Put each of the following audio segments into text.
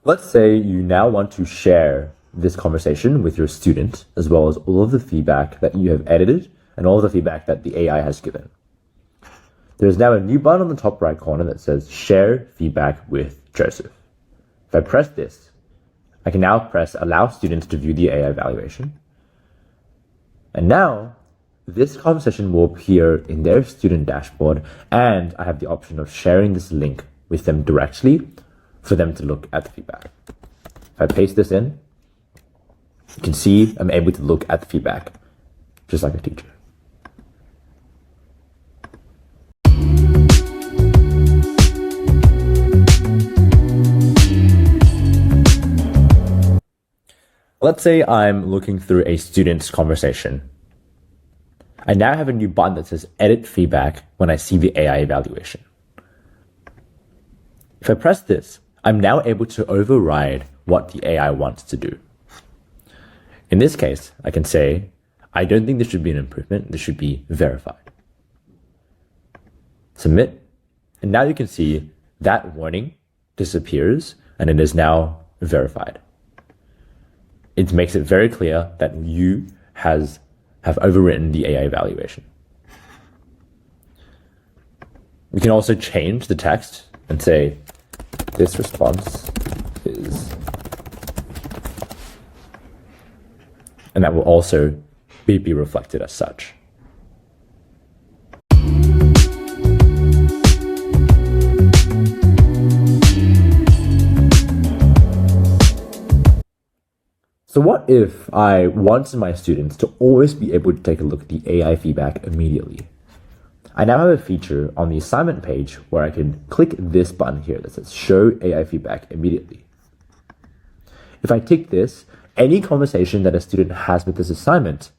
Let's say you now want to share this conversation with your student, as well as all of the feedback that you have edited and all of the feedback that the AI has given. There's now a new button on the top right corner that says Share Feedback with Joseph. If I press this, I can now press Allow Students to view the AI evaluation. And now, this conversation will appear in their student dashboard, and I have the option of sharing this link with them directly for them to look at the feedback. If I paste this in, you can see I'm able to look at the feedback, just like a teacher. Let's say I'm looking through a student's conversation. I now have a new button that says Edit Feedback when I see the AI evaluation. If I press this, I'm now able to override what the AI wants to do. In this case, I can say, I don't think this should be an improvement, this should be verified. Submit, and now you can see that warning disappears and it is now verified. It makes it very clear that you have overwritten the AI evaluation. We can also change the text and say, this response is, and that will also be reflected as such. So what if I wanted my students to always be able to take a look at the AI feedback immediately? I now have a feature on the assignment page where I can click this button here that says Show AI Feedback Immediately. If I tick this, any conversation that a student has with this assignment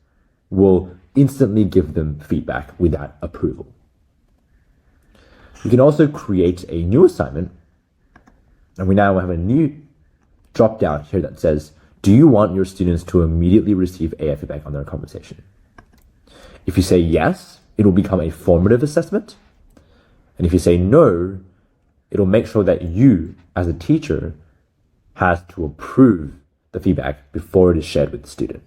will instantly give them feedback without approval. You can also create a new assignment, and we now have a new drop down here that says, do you want your students to immediately receive AI feedback on their conversation? If you say yes, it will become a formative assessment. And if you say no, it'll make sure that you, as a teacher, has to approve the feedback before it is shared with the student.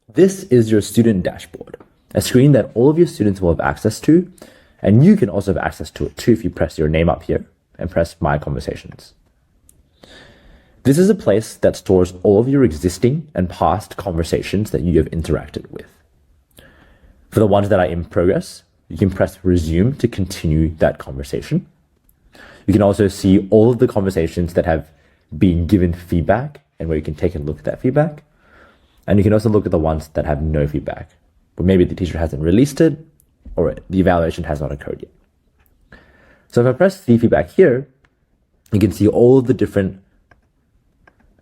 This is your student dashboard, a screen that all of your students will have access to, and you can also have access to it too if you press your name up here and press My Conversations. This is a place that stores all of your existing and past conversations that you have interacted with. For the ones that are in progress, you can press Resume to continue that conversation. You can also see all of the conversations that have been given feedback and where you can take a look at that feedback. And you can also look at the ones that have no feedback, but maybe the teacher hasn't released it or the evaluation has not occurred yet. So if I press See Feedback here, you can see all of the different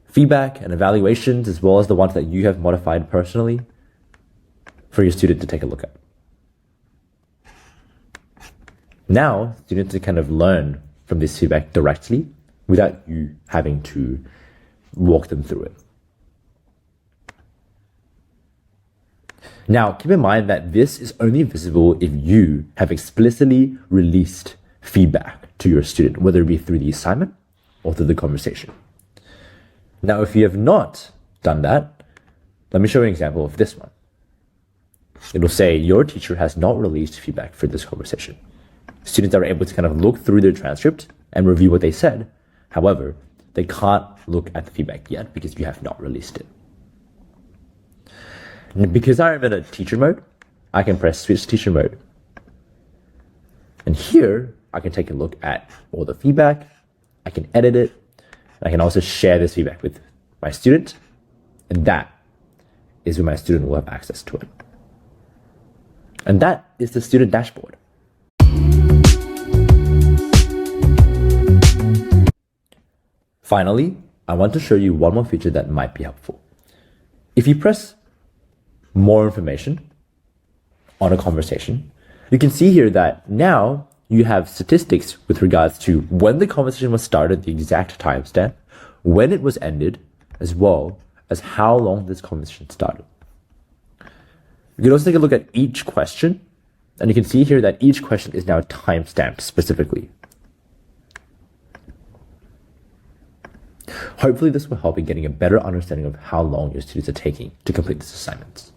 feedback and evaluations, as well as the ones that you have modified personally for your student to take a look at. Now, students can kind of learn from this feedback directly without you having to walk them through it. Now, keep in mind that this is only visible if you have explicitly released feedback to your student, whether it be through the assignment or through the conversation. Now, if you have not done that, let me show you an example of this one. It'll say your teacher has not released feedback for this conversation. Students are able to kind of look through their transcript and review what they said. However, they can't look at the feedback yet because you have not released it. And because I'm in a teacher mode, I can press Switch Teacher Mode. And here, I can take a look at all the feedback, I can edit it, and I can also share this feedback with my student, and that is where my student will have access to it. And that is the student dashboard. Finally, I want to show you one more feature that might be helpful. If you press More Information on a conversation, you can see here that now you have statistics with regards to when the conversation was started, the exact timestamp, when it was ended, as well as how long this conversation started. You can also take a look at each question, and you can see here that each question is now timestamped specifically. Hopefully this will help in getting a better understanding of how long your students are taking to complete these assignments.